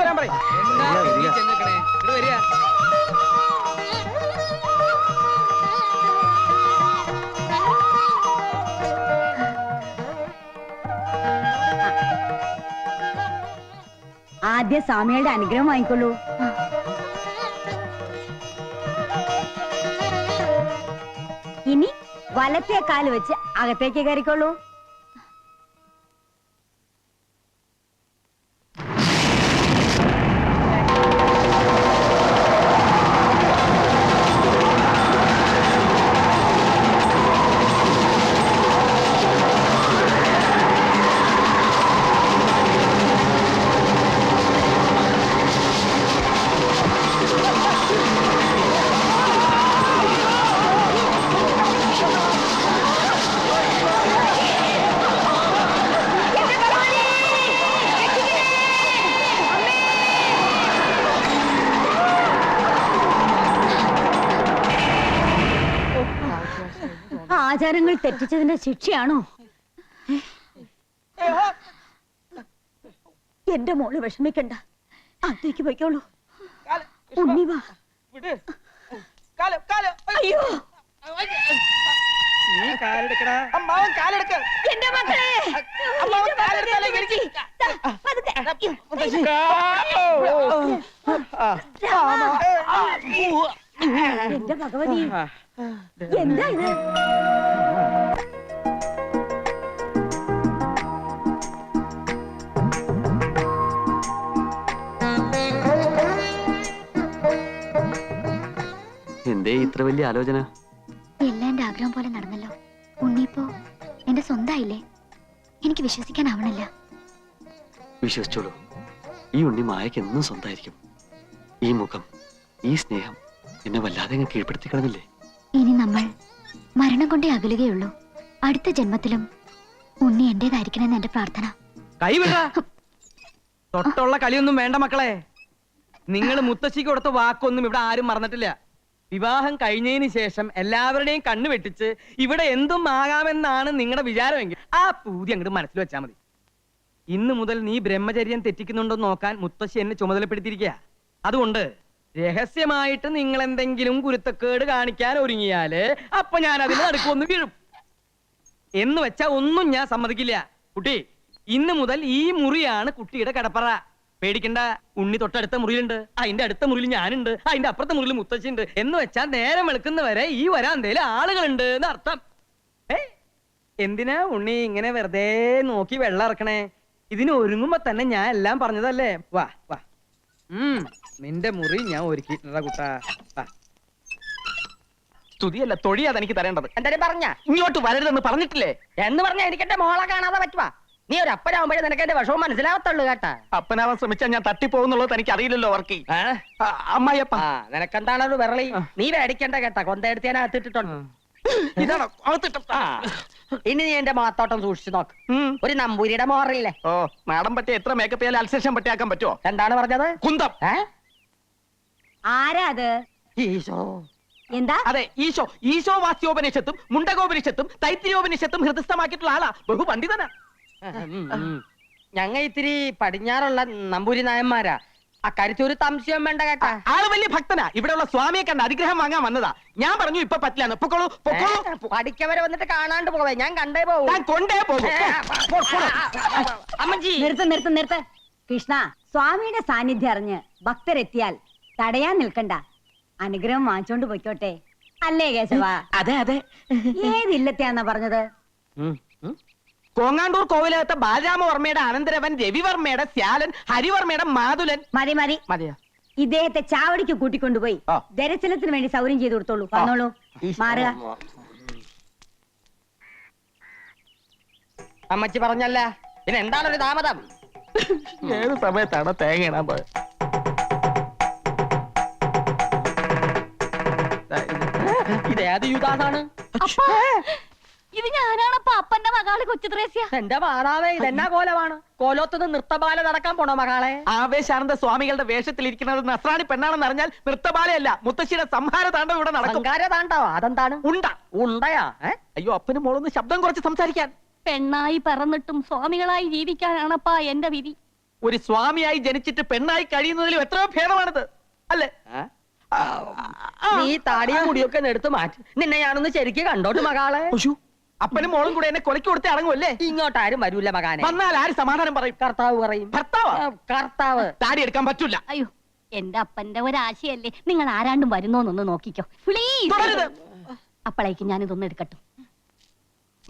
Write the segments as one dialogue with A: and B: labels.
A: വരാൻ പറയും.
B: ആദ്യം സ്വാമിയുടെ അനുഗ്രഹം വാങ്ങിക്കൊള്ളൂ. ഇനി വലത്തെ കാല് വെച്ച് അകത്തേക്ക് കയറിക്കൊള്ളൂ. ആചാരങ്ങൾ തെറ്റിച്ചതിന്റെ ശിക്ഷയാണോ? എന്റെ മോള് വിഷമിക്കണ്ട, അകത്തേക്ക് പോയിക്കോളൂ. ഉണ്ണി വാ. അയ്യോ എന്റെ മക്കളെ, എന്റെ ഭഗവതി, എന്താ ഇത്?
C: എന്തേ ഇത്ര വലിയ ആലോചന?
D: എല്ലാം എന്റെ ആഗ്രഹം പോലെ നടന്നല്ലോ. ഉണ്ണിപ്പോ എന്റെ സ്വന്തമായില്ലേ? എനിക്ക് വിശ്വസിക്കാനാവണില്ല.
C: വിശ്വസിച്ചോളൂ, ഈ ഉണ്ണി മായക്ക് എന്നും സ്വന്തമായിരിക്കും. ഈ മുഖം, ഈ സ്നേഹം എന്നെ വല്ലാതെ അങ്ങ് കീഴ്പ്പെടുത്തി കളഞ്ഞില്ലേ?
D: ഇനി നമ്മൾ മരണം കൊണ്ടേ അകലുകയുള്ളൂ. അടുത്ത ജന്മത്തിലും ഉണ്ണി എന്റേതായിരിക്കണമെന്ന് എന്റെ പ്രാർത്ഥന.
A: കൈവിട, തൊട്ടുള്ള കളിയൊന്നും വേണ്ട മക്കളെ. നിങ്ങൾ മുത്തശ്ശിക്ക് കൊടുത്ത വാക്കൊന്നും ഇവിടെ ആരും മറന്നിട്ടില്ല. വിവാഹം കഴിഞ്ഞതിന് ശേഷം എല്ലാവരുടെയും കണ്ണു വെട്ടിച്ച് ഇവിടെ എന്തും ആകാമെന്നാണ് നിങ്ങളുടെ വിചാരമെങ്കിൽ ആ പൂതി അങ്ങോട്ട് മനസ്സിൽ വെച്ചാൽ മതി. ഇന്നു മുതൽ നീ ബ്രഹ്മചര്യം തെറ്റിക്കുന്നുണ്ടോ നോക്കാൻ മുത്തശ്ശി എന്നെ ചുമതലപ്പെടുത്തിയിരിക്കുക. അതുകൊണ്ട് രഹസ്യമായിട്ട് നിങ്ങൾ എന്തെങ്കിലും കുരുത്തക്കേട് കാണിക്കാൻ ഒരുങ്ങിയാല് അപ്പൊ ഞാൻ അതിന് നടുക്കൊന്ന് വീഴും. എന്ന് വെച്ചാ ഒന്നും ഞാൻ സമ്മതിക്കില്ല. കുട്ടി, ഇന്നു മുതൽ ഈ മുറിയാണ് കുട്ടിയുടെ കടപ്പറ. പേടിക്കണ്ട, ഉണ്ണി തൊട്ടടുത്ത മുറിയിലുണ്ട്, അതിന്റെ അടുത്ത മുറിയിൽ ഞാനുണ്ട്, അതിന്റെ അപ്പുറത്തെ മുറിയിൽ മുത്തശ്ശിണ്ട്. എന്ന് വെച്ചാൽ നേരം വെളുക്കുന്നവരെ ഈ വരാന്തേല് ആളുകളുണ്ട് എന്ന് അർത്ഥം. എന്തിനാ ഉണ്ണി ഇങ്ങനെ വെറുതെ നോക്കി വെള്ളം ഇറക്കണേ? ഇതിന് ഒരുങ്ങുമ്പോ തന്നെ ഞാൻ എല്ലാം പറഞ്ഞതല്ലേ. വാ വാ, നിന്റെ മുറി ഞാൻ ഒരുക്കിയിട്ടുള്ള കുട്ടാ.
C: സ്തുതിയല്ല, തൊഴിയാ എനിക്ക് തരേണ്ടത്.
A: എന്തായാലും പറഞ്ഞ
C: ഇങ്ങോട്ട് വരരുതെന്ന് പറഞ്ഞിട്ടില്ലേ?
A: എന്ന് പറഞ്ഞാ എനിക്ക് എന്റെ മോളെ കാണാതെ പറ്റുവാ? നീ ഒരു അപ്പനാവുമ്പോഴേ നിനക്ക് എന്റെ വിഷമം മനസ്സിലാവത്തുള്ളൂ കേട്ടാ.
C: അപ്പനാവാൻ ശ്രമിച്ചാൽ ഞാൻ തട്ടിപ്പോകുന്നുള്ളത് എനിക്ക് അറിയില്ലല്ലോ. വർക്കി അമ്മായിയപ്പ,
A: നിനക്കെന്താണ് ഒരു വിരളി? നീ മേടിക്കണ്ട കേട്ടാ, കൊന്തയെടുത്ത് ഞാൻ അകത്തിട്ടിട്ടുണ്ട്.
C: ഇതാണോ
A: ഇനി നീ എന്റെ മാത്തോട്ടം സൂക്ഷിച്ചു നോക്ക്. ഒരു നമ്പൂരിയുടെ മോറില്ലേ?
C: ഓ, നാടൻ പറ്റി എത്ര മേക്കപ്പ് ചെയ്യാൻ അൽസേഷൻ പറ്റിയാക്കാൻ പറ്റുമോ?
A: എന്താണ് പറഞ്ഞത്?
C: കുന്തം.
B: ആരാ അത്?
A: ഈശോ.
B: എന്താ?
C: അതെ, ഈശോ. ഈശോ വാസ്യോപനിഷത്തും മുണ്ടകോപനിഷത്തും തൈത്തിരിയോപനിഷത്തും ഹൃദയസ്ഥമാക്കിയിട്ടുള്ള ആളാ. ബഹുപണ്ഡിതനാ.
A: ഞങ്ങ ഇത്തിരി പടിഞ്ഞാറുള്ള നമ്പൂരി നായന്മാരാ. അക്കാര്യത്തിൽ ഒരു സംശയം വേണ്ട കേട്ടാ.
C: ആള് വലിയ ഭക്തനാ. ഇവിടെയുള്ള സ്വാമിയെ കണ്ട് അനുഗ്രഹം വാങ്ങാൻ വന്നതാ. ഞാൻ പറഞ്ഞു ഇപ്പൊ പറ്റില്ലാന്ന്. പൊക്കോളൂ, പൊക്കോളൂ.
A: പഠിക്കവരെ വന്നിട്ട് കാണാണ്ട് പോവേ, ഞാൻ കണ്ടേ പോവൂ.
C: ഞാൻ കൊണ്ടേ പോകും.
A: അമ്മജി,
B: നിർത്ത്. കൃഷ്ണ, സ്വാമിയുടെ സാന്നിധ്യം അറിഞ്ഞ് ഭക്തരെത്തിയാൽ തടയാൻ നിൽക്കണ്ട. അനുഗ്രഹം വാങ്ങിച്ചോണ്ട് പൊയ്ക്കോട്ടെ. അല്ലേ കേശവ?
C: അതെ അതെ.
B: ഏതില്ലത്തെയാന്നാ പറഞ്ഞത്?
C: കോങ്ങാണ്ടൂർ കോവിലകത്തെ ബാലരാമവർമ്മയുടെ അനന്തരവൻ രവിവർമ്മയുടെ ശ്യാലൻ, ഹരിവർമ്മയുടെ മാതുലൻ.
B: മതി
C: മതിയോ?
B: ഇദ്ദേഹത്തെ ചാവടിക്ക് കൂട്ടിക്കൊണ്ടുപോയി ദർശനത്തിന് വേണ്ടി സൗകര്യം ചെയ്തു കൊടുത്തോളൂ. വന്നോളൂ, മാറുക.
A: അമ്മച്ചി പറഞ്ഞല്ല, പിന്നെ എന്താണൊരു താമതം?
C: ഏത് സമയത്താണ് തേങ്ങ ഇടാൻ പോയത്?
A: ഇതേത് യുദാസാണ്?
D: ഇത് ഞാനാണപ്പ അപ്പന്റെ മകള് കൊച്ചുത്രേസ്യ.
A: എന്റെ മാതാവേ, ഇതെന്നാ കോലമാണ്? കോലോത്തുനിന്ന് നൃത്തബാല നടക്കാൻ പോണോ മകളെ?
C: ആവേശാനന്ദ സ്വാമികളുടെ വേഷത്തിലിരിക്കുന്നത് നസ്രാണി പെണ്ണാണെന്ന് അറിഞ്ഞാൽ നൃത്തബാലയല്ല, മുത്തശ്ശിയുടെ സംഹാര താണ്ഡവം ഇവിടെ നടക്കും.
A: താണ്ടോ? അതെന്താണ്? ഉണ്ടയാ?
C: അയ്യോ, അപ്പനും മോളൊന്ന് ശബ്ദം കുറച്ച് സംസാരിക്കാൻ.
D: പെണ്ണായി പറന്നിട്ടും സ്വാമികളായി ജീവിക്കാനാണപ്പാ എന്റെ വിധി.
A: ഒരു സ്വാമിയായി ജനിച്ചിട്ട് പെണ്ണായി കഴിയുന്നതിലും എത്രയോ ഭേദമാണിത് അല്ലേ?
E: നീ താടിയും മുടിയൊക്കെ ഒന്ന് എടുത്ത് മാറ്റി. നിന്നെ ഞാനൊന്ന് ശരിക്ക് കണ്ടോട്ട് മകളെ.
A: അപ്പനും മോളും കൂടെ എന്നെ കൊലക്ക് കൊടുത്ത് അടങ്ങുമല്ലേ?
E: ഇങ്ങോട്ടാരും വരൂല മകാനെ.
A: വന്നാൽ ആര് സമാധാനം പറയും?
E: കർത്താവ് പറയും.
A: ഭർത്താവ്
E: കർത്താവ്
A: താടി എടുക്കാൻ പറ്റൂല.
F: അയ്യോ എന്റെ അപ്പന്റെ ഒരാശയല്ലേ, നിങ്ങൾ ആരാണ്ടും വരുന്നോന്നൊന്ന് നോക്കിക്കോ പ്ലീസ്.
A: തുടരുത്.
F: അപ്പോഴേക്കും ഞാനിതൊന്ന് എടുക്കട്ടെ.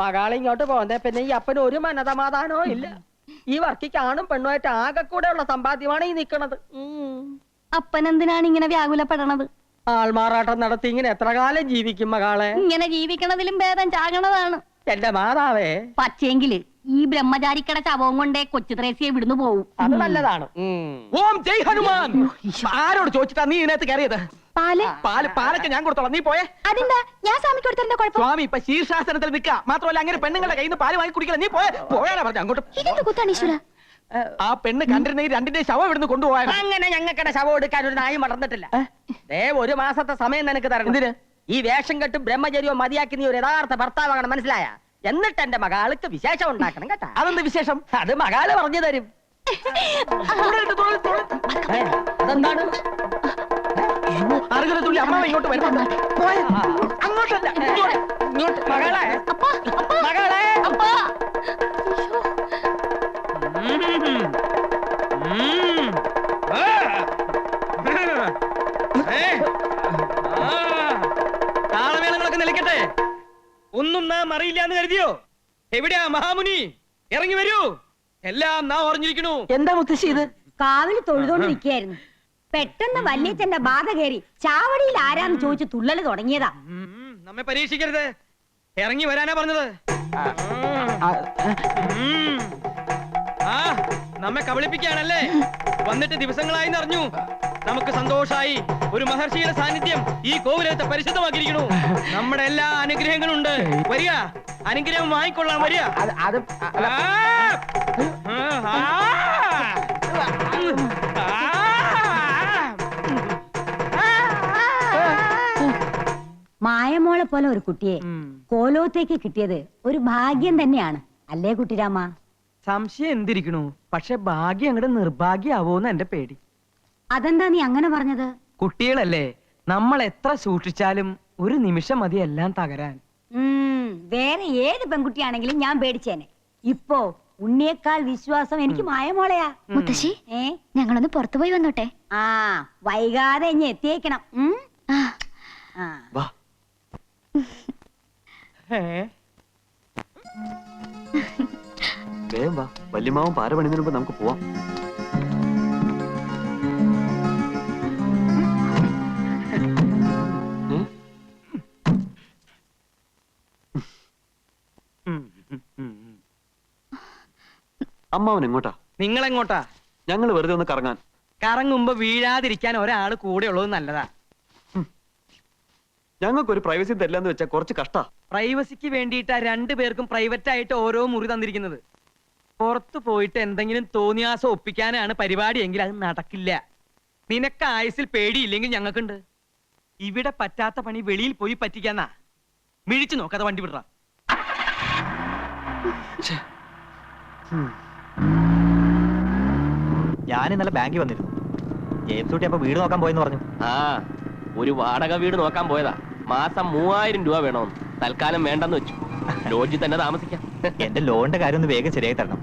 E: മകളെ ഇങ്ങോട്ട് പോകുന്നേ പിന്നെ ഈ അപ്പന് ഒരു മനസമാധാനവും ഇല്ല. ഈ വർക്കിക്ക് ആണും പെണ്ണുമായിട്ട് ആകെ കൂടെ ഉള്ള സമ്പാദ്യമാണ് ഈ നിക്കണത്.
F: അപ്പൻ എന്തിനാണ് ഇങ്ങനെ വ്യാകുലപ്പെടണത്?
E: ആൾമാറാട്ടം നടത്തി ഇങ്ങനെ എത്ര കാലം ജീവിക്കും മകളെ?
F: ഇങ്ങനെ ജീവിക്കണതിലും ഭേദം ചാകണതാണ്.
E: എന്റെ മാതാവേ,
F: പക്ഷേങ്കില് ഈ ബ്രഹ്മചാരിക്കട ശവവും കൊണ്ടേ കൊച്ചു ത്രേസ്യെ വിടുന്നു പോവും.
E: അത് നല്ലതാണ്.
A: ഓം ജയ് ഹനുമാൻ. ആരോട് ചോദിച്ചിട്ടാ നീ ഇതിനകത്ത് കയറിയത്?
F: പാല്
A: പാലൊക്കെ ഞാൻ കൊടുത്തോളാം, നീ പോയേ.
F: അതെന്താ ഞാൻ സ്വാമിക്ക് കൊടുത്തതിന്റെ കുഴപ്പം?
A: സ്വാമി ഇപ്പൊ ശീർഷാസനത്തിൽ നിൽക്കുക. മാത്രമല്ല അങ്ങനെ പെണ്ണുങ്ങളുടെ കയ്യിൽ നിന്ന് പാല് വാങ്ങി കുടിക്കില്ല. നീ പോയാലാ പറഞ്ഞു അങ്ങോട്ട്.
F: ഇതെന്ത് കുത്താണ് ഈശ്വര?
A: ആ പെണ്ണ് കണ്ടിരുന്ന ഈ രണ്ടിന്റെ ശവം ഇവിടുന്ന് കൊണ്ടുപോയാ.
E: അങ്ങനെ ഞങ്ങൾക്കിടെ ശവം എടുക്കാൻ ഒരു നായി മറന്നിട്ടില്ല. ഒരു മാസത്തെ സമയം നിനക്ക് തരണം.
A: എന്തിന്?
E: ഈ വേഷം കെട്ടും ബ്രഹ്മചര്യവും മതിയാക്കി നീ ഒരു യഥാർത്ഥ ഭർത്താവാകണം, മനസ്സിലായ? എന്നിട്ട് എന്റെ മകാൾക്ക് വിശേഷം ഉണ്ടാക്കണം കേട്ടാ.
A: അതെന്ത് വിശേഷം?
E: അത് മകാള് പറഞ്ഞു തരും. അതെന്താണ്?
A: അറുകലത്തുള്ളി അമ്മാവ ഇങ്ങോട്ട് വരുന്നുണ്ട്. അങ്ങോട്ടല്ല,
E: ഇങ്ങോട്ട്. മകളെ, മകളെ,
A: താളമേളങ്ങളൊക്കെ നിലയ്ക്കട്ടെ. ഒന്നും നാം അറിയില്ല എന്ന് കരുതിയോ? എവിടെയാ മഹാമുനി? ഇറങ്ങി വരൂ. എല്ലാം നാം അറിഞ്ഞിരിക്കണു.
E: എന്താ മുത്തശ്ശി ഇത്?
B: കാവില് തൊഴുതോണ്ടിരിക്കുകയായിരുന്നു. പെട്ടെന്ന് വല്യച്ഛന്റെ ബാധ കയറി ചാവടിയിൽ ആരാന്ന് ചോദിച്ചു തുള്ളല് തുടങ്ങിയതാ.
A: നമ്മെ പരീക്ഷിക്കരുത്. ഇറങ്ങി വരാനാ പറഞ്ഞത്. ആ നമ്മെ കബളിപ്പിക്കാണല്ലേ? വന്നിട്ട് ദിവസങ്ങളായി അറിഞ്ഞു. നമുക്ക് സന്തോഷായി. ഒരു മഹർഷിയുടെ സാന്നിധ്യം ഈ കോവിലത്തെ പരിശുദ്ധമാക്കിയിരിക്കണു. നമ്മുടെ എല്ലാ അനുഗ്രഹങ്ങളും ഉണ്ട്. വരിക, അനുഗ്രഹം വാങ്ങിക്കൊള്ളാം. വരിക.
B: മായമോളെ പോലെ ഒരു കുട്ടിയെ കോലോത്തേക്ക് കിട്ടിയത് ഒരു ഭാഗ്യം തന്നെയാണ്, അല്ലേ കുട്ടിരാമ?
A: സംശയം എന്തിരിക്കണു? പക്ഷെ ഭാഗ്യം അങ്ങോട്ട് നിർഭാഗ്യാവോന്ന് എന്റെ പേടി.
B: അതെന്താ നീ അങ്ങനെ പറഞ്ഞത്?
A: കുട്ടികളല്ലേ, നമ്മൾ എത്ര സൂക്ഷിച്ചാലും ഒരു നിമിഷം മതി എല്ലാം തകരാൻ.
B: വേറെ ഏത് പെൺകുട്ടിയാണെങ്കിലും ഞാൻ പേടിച്ചേനെ. ഇപ്പോ ഉണ്ണിയേക്കാൾ വിശ്വാസം എനിക്ക് മായമോളയാ.
D: മുത്തശ്ശി, ഞങ്ങളൊന്ന് പുറത്തു പോയി വന്നോട്ടെ.
B: ആ വൈകാതെ ഇനി എത്തിയേക്കണം.
C: വാ. വേഗം വാ. വല്യമാവും പാര പണിതിന് മുമ്പ് നമുക്ക് പോവാം. അമ്മാവൻ എങ്ങോട്ടാ?
A: നിങ്ങൾ എങ്ങോട്ടാ?
C: ഞങ്ങൾ വെറുതെ ഒന്ന് കറങ്ങാൻ.
A: കറങ്ങുമ്പോ വീഴാതിരിക്കാൻ ഒരാള് കൂടെ ഉള്ളത് നല്ലതാ.
C: ഞങ്ങൾക്കൊരു പ്രൈവസി തരില്ലെന്ന് വെച്ചാൽ കുറച്ച് കഷ്ടാ.
A: പ്രൈവസിക്ക് വേണ്ടിയിട്ടാ രണ്ടുപേർക്കും പ്രൈവറ്റ് ആയിട്ട് ഓരോ മുറി തന്നിരിക്കുന്നത്. പുറത്തു പോയിട്ട് എന്തെങ്കിലും തോന്നിയാസം ഒപ്പിക്കാനാണ് പരിപാടി എങ്കിൽ അത് നടക്കില്ല. നിനക്ക് ആയുസിൽ പേടിയില്ലെങ്കിൽ ഞങ്ങൾക്കുണ്ട്. ഇവിടെ പറ്റാത്ത പണി വെളിയിൽ പോയി പറ്റിക്കാന്നാ. മിഴിച്ചു നോക്കാതെ വണ്ടി വിടറ.
G: ഞാൻ ഇന്നലെ ബാങ്കിൽ വന്നിരുന്നു. ജെയിംസ് കുട്ടി അപ്പൊ വീട് നോക്കാൻ പോയെന്ന് പറഞ്ഞു.
H: ആ ഒരു വാടക വീട് നോക്കാൻ പോയതാ. മാസം 3000 രൂപ വേണമെന്ന്. തൽക്കാലം വേണ്ടെന്ന് വെച്ചു. ലോഡ്ജിൽ തന്നെ താമസിക്കാം.
G: എന്റെ ലോണിന്റെ കാര്യം ഒന്ന് വേഗം ശരിയായി തരണം.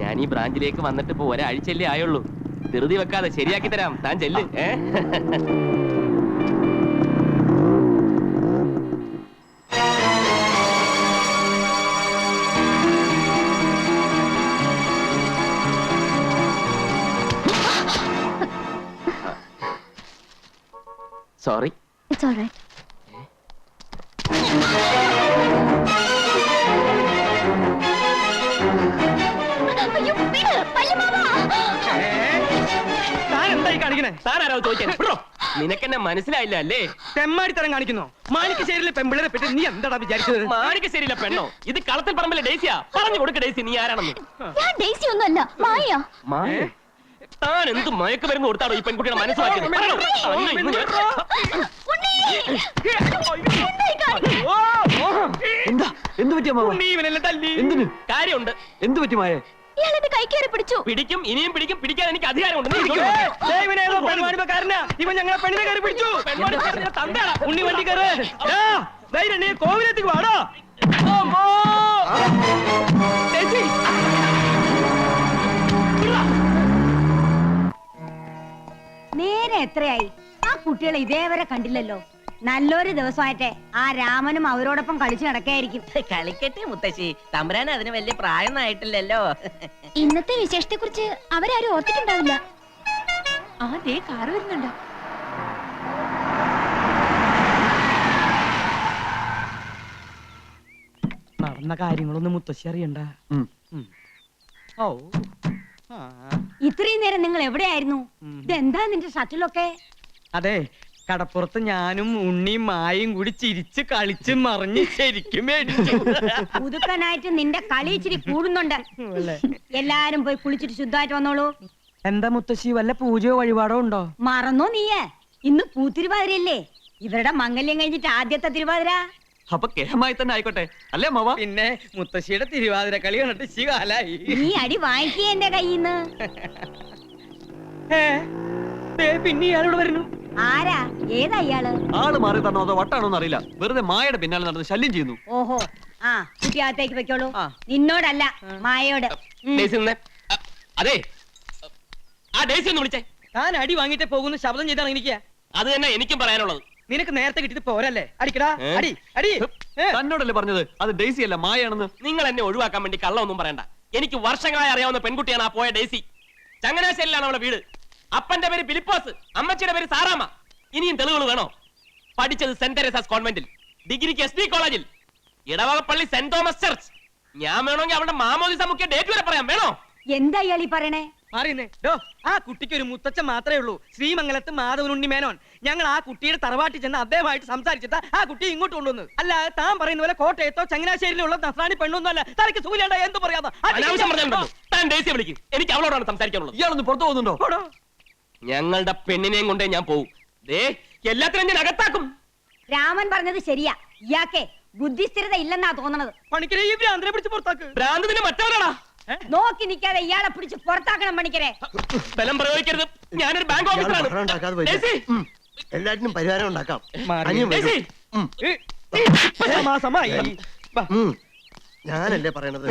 H: ഞാൻ ഈ ബ്രാഞ്ചിലേക്ക് വന്നിട്ട് ഇപ്പൊ ഒരാഴ്ചയല്ലേ ആയുള്ളൂ. ധൃതി വെക്കാതെ ശരിയാക്കി തരാം. താൻ ചെല്ല്. സോറി.
D: It's all right. അയ്യോ, വിട്, വല്യമാവാ.
A: താൻ എന്തായി കാണിക്കണേ?
H: താനാരോ ചോദിക്കാൻ? നിനക്കെന്നെ മനസ്സിലായില്ല അല്ലേ?
A: തെമ്മാടിത്തരം കാണിക്കുന്നു. മാണിക്കശ്ശേരിയിലെ പെമ്പിളരെ പറ്റി നീ എന്താടാ വിചാരിച്ചത്?
H: മാണിക്കശ്ശേരിയിലെ പെണ്ണോ? ഇത് കളത്തിൽ പറമ്പിലെ ഡേസിയാ. പറഞ്ഞു കൊടുക്ക ഡേസി, നീ ആരാണെന്ന്.
D: ഞാൻ ഡേസി ഒന്നുമല്ല, മായയാ.
H: താൻ എന്ത് മയക്ക് മരുന്ന് കൊടുത്താടോ ഈ പെൺകുട്ടിയുടെ മനസ്സിലാക്കിയത്?
C: എന്താ? എന്ത് പറ്റി അമ്മാവ?
H: എന്തിന് കാര്യമുണ്ട്?
C: എന്ത് പറ്റി മായേ?
D: ഇയാളെന്റെ കൈ കയറി പിടിച്ചു.
H: പിടിക്കും, ഇനിയും പിടിക്കും. പിടിക്കാൻ എനിക്ക് അധികാരമുണ്ട്. നീ ഇങ്ങോട്ട് വാ.
A: ഇവനേതോ പെൺവാണിഭക്കാരനാ. ഇവൻ ഞങ്ങളെ പെണ്ണിനെ കയറി പിടിച്ചു.
H: പെൺവാണിഭക്കാരന്റെ തന്തയാടാ.
A: ഉണ്ണി വണ്ടി കയറ്. ധൈര്യം നീ കോവിലെത്തിക്ക് വാടോ.
H: അമ്മോ. ചേച്ചി.
B: നേരെ എത്രയായി? ആ കുട്ടികളെ ഇതേവരെ കണ്ടില്ലല്ലോ. നല്ലൊരു ദിവസമായിട്ടെ ആ രാമനും അവരോടൊപ്പം കളിച്ചു നടക്കായിരിക്കും.
E: കളിക്കട്ടെ മുത്തശ്ശി, തമ്പുരാൻ അതിന് വലിയ പ്രായമൊന്നും ആയിട്ടില്ലല്ലോ.
D: ഇന്നത്തെ വിശേഷത്തെ കുറിച്ച് അവരാരും ഓർത്തിട്ടുണ്ടാവില്ല.
F: ആ ദേ കാറ് വരുന്നുണ്ട്.
A: നടന്ന കാര്യങ്ങളൊന്നും മുത്തശ്ശി അറിയണ്ട.
C: ഉം.
A: ഓ
B: ഇത്രയും നേരം നിങ്ങൾ എവിടെയായിരുന്നു? ഇതെന്താ നിന്റെ ഷട്ടിലൊക്കെ?
A: അതെ, കടപ്പുറത്ത് ഞാനും ഉണ്ണിയും മായും കൂടി ചിരിച്ച് കളിച്ച് മറിഞ്ഞ് ശരിക്കും മേടിച്ചു.
B: പുതുക്കനായിട്ട് നിന്റെ കളി ഇച്ചിരി കൂടുന്നുണ്ട്. എല്ലാരും പോയി കുളിച്ചിട്ട് ശുദ്ധമായിട്ട് വന്നോളൂ.
A: എന്താ മുത്തശ്ശി, വല്ല പൂജയോ വഴിപാടോ ഉണ്ടോ?
B: മറന്നോ നീയേ? ഇന്ന് പൂത്തിരുവാതിരയല്ലേ? ഇവരുടെ മംഗല്യം കഴിഞ്ഞിട്ട് ആദ്യത്തെ തിരുവാതിര.
C: അപ്പൊ കേമായി തന്നെ ആയിക്കോട്ടെ അല്ലേ അമ്മാവ?
A: പിന്നെ മുത്തശ്ശിയുടെ തിരുവാതിര കളി കണ്ടിട്ട് ശികാലായി.
B: നീ അടി വാങ്ങിക്കേ എന്റെ കയ്യിന്ന്.
A: പിന്നെ ഇയാളോട് വരുന്നു.
B: ആരാ? ഏതാ ഇയാള്?
C: ആള് മാറി തന്നോ അതോ വട്ടാണോന്ന് അറിയില്ല. വെറുതെ മായയുടെ പിന്നാലെ നടന്ന് ശല്യം ചെയ്യുന്നു.
B: ഓഹോ, ആ കുട്ടി അകത്തേക്ക് വെക്കോളൂ.
A: ആ.
B: നിന്നോടല്ല, മായയോട്.
H: ഡേയ്സി നിന്നെ. അതെ, ആ ഡേയ്സി ഒന്ന് വിളിച്ചേ.
A: താൻ അടി വാങ്ങിട്ടേ പോകുന്ന ശബ്ദം ചെയ്താണ് എനിക്ക്.
H: അത് തന്നെ എനിക്കും പറയാനുള്ളത്.
A: നിനക്ക് നേരത്തെ കിട്ടിയത് പോരല്ലേ? അടിക്കടാ, അടി അടി.
C: തന്നോടല്ലേ പറഞ്ഞത് അത് ഡെയ്സി അല്ല മായാണെന്ന്?
H: നിങ്ങൾ എന്നെ ഒഴിവാക്കാൻ വേണ്ടി കള്ളമൊന്നും പറയണ്ട. എനിക്ക് വർഷങ്ങളായി അറിയാവുന്ന പെൺകുട്ടിയാണ് ആ പോയ ഡേയ്സി. ചങ്ങനാശ്ശേരിയിലാണ് അവളുടെ വീട്. അപ്പന്റെ പേര് ഫിലിപ്പോസ്, അമ്മച്ചിയുടെ പേര് സാറാമ്മ. ഇനിയും തെളിവുകൾ വേണോ? പഠിച്ചത് സെന്റ് തെരേസാസ് കോൺവെന്റിൽ, ഡിഗ്രിക്ക് SD കോളേജിൽ, ഇടവകപ്പള്ളി സെന്റ് തോമസ് ചർച്ച്. ഞാൻ വേണമെങ്കിൽ അവളുടെ മാമോദിസ മുഖ്യ ഡേറ്റ് വരെ പറയാം. വേണോ?
B: എന്താ ഇയാളീ പറയണേ?
A: മാറിയുന്നേ. ആ കുട്ടിക്ക് ഒരു മുത്തച്ഛൻ മാത്രമേ ഉള്ളൂ, ശ്രീമംഗലത്ത് മാധവനുണ്ണി മേനോൻ. ഞങ്ങൾ ആ കുട്ടിയുടെ തറവാട്ടിൽ ചെന്ന് അദ്ദേഹമായിട്ട് സംസാരിച്ചിട്ട് ആ കുട്ടിയെ ഇങ്ങോട്ട് കൊണ്ടുവന്നത്. അല്ല, താൻ പറയുന്ന പോലെ കോട്ടയത്തോ ചങ്ങനാശ്ശേരിയിലുള്ള നസ്രാണി പെണ്ണൊന്നും അല്ല. തനിക്ക് സൂര്യാണ്ട എന്ത് പറയാതെ
H: അനാവശ്യം പറഞ്ഞാൽ താൻ ഡേയ്സിയെ വിളിക്കും. എനിക്ക് അവളോടാണ് സംസാരിക്കാനുള്ളത്.
C: ഇയാളൊന്ന് പുറത്തു പോകുന്നുണ്ടോ?
H: ഞങ്ങളുടെ പെണ്ണിനെയും കൊണ്ടേ ഞാൻ പോവും. ദേ, എല്ലാത്തിനും ഞാൻ അകത്താക്കും.
B: രാമൻ പറഞ്ഞത് ശരിയാ. ഇയാക്കെ ബുദ്ധിസ്ഥിരത ഇല്ലെന്നാ തോന്നണത്.
A: പണിക്കരെ ഈ ഭ്രാന്തനെ പിടിച്ച് പുറത്താക്ക്.
H: ഭ്രാന്തതിന് മറ്റവരാടാ.
B: നോക്കി നിൽക്കാതെ ഇയാളെ പിടിച്ച് പുറത്താക്കണം പണിക്കരെ.
H: ബലം പ്രയോഗിക്കരുത്. ഞാനൊരു ബാങ്ക് ഓഫീസറാണ്. ഡേയ്സി,
I: എല്ലാറ്റിനും പരിഹാരം ഉണ്ടാക്കാം.
H: ഡേയ്സി.
A: സമാസമായി.
I: ഞാനല്ലേ പറയണത്.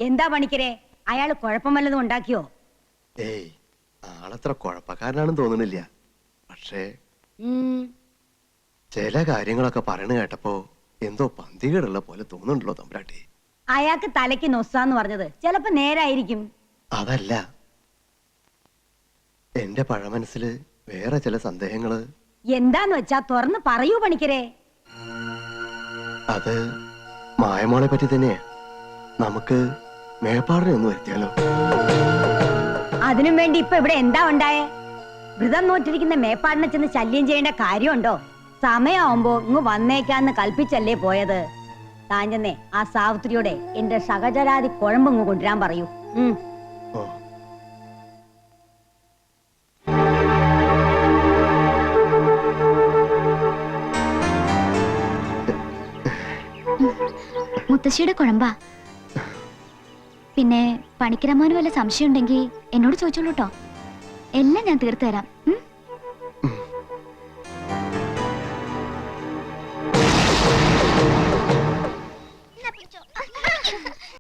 B: എന്താ പണിക്കരെ, അയാള് കുഴപ്പം വല്ലതും ഉണ്ടാക്കിയോ?
I: ഏയ്, ആളത്ര കുഴപ്പക്കാരനാണെന്ന് തോന്നുന്നില്ല. പക്ഷേ ചില കാര്യങ്ങളൊക്കെ പറയണ കേട്ടപ്പോ എന്തോ പന്തികേടുള്ള പോലെ തോന്നുന്നുണ്ടല്ലോ തമ്പുരാട്ടി.
B: അയാൾക്ക് തലയ്ക്ക് നൊസ്സാന്ന് പറഞ്ഞത് ചിലപ്പോ നേരായിരിക്കും.
I: അതല്ല, എന്റെ പഴമനസ്സില് വേറെ ചില സന്ദേഹങ്ങള്.
B: എന്താന്ന് വെച്ചാ തുറന്ന് പറയൂ പണിക്കരെ.
I: അത് മായമോളെ പറ്റി തന്നെയാ. നമുക്ക് മേപ്പാടിനെ ഒന്ന് വരുത്തിയാലോ?
B: അതിനും വേണ്ടി ഇപ്പൊ ഇവിടെ എന്താ ഉണ്ടായേ? വ്രതം നോറ്റിരിക്കുന്ന മേപ്പാടിനെ ചെന്ന് ശല്യം ചെയ്യേണ്ട കാര്യമുണ്ടോ? സമയമാവുമ്പോ ഇങ്ങ് വന്നേക്കാന്ന് കൽപ്പിച്ചല്ലേ പോയത്. താഞ്ചെന്നേ ആ സാവിത്രിയോടെ എന്റെ സഹചരാതി കുഴമ്പങ്ങ് കൊണ്ടുവരാൻ പറയൂ.
I: ഓ,
D: മുത്തശ്ശിയുടെ കുഴമ്പാ. പിന്നെ പണിക്കരമാന് വല്ല സംശയം ഉണ്ടെങ്കിൽ എന്നോട് ചോദിച്ചോളൂ കേട്ടോ. എല്ലാം ഞാൻ തീർത്തു തരാം.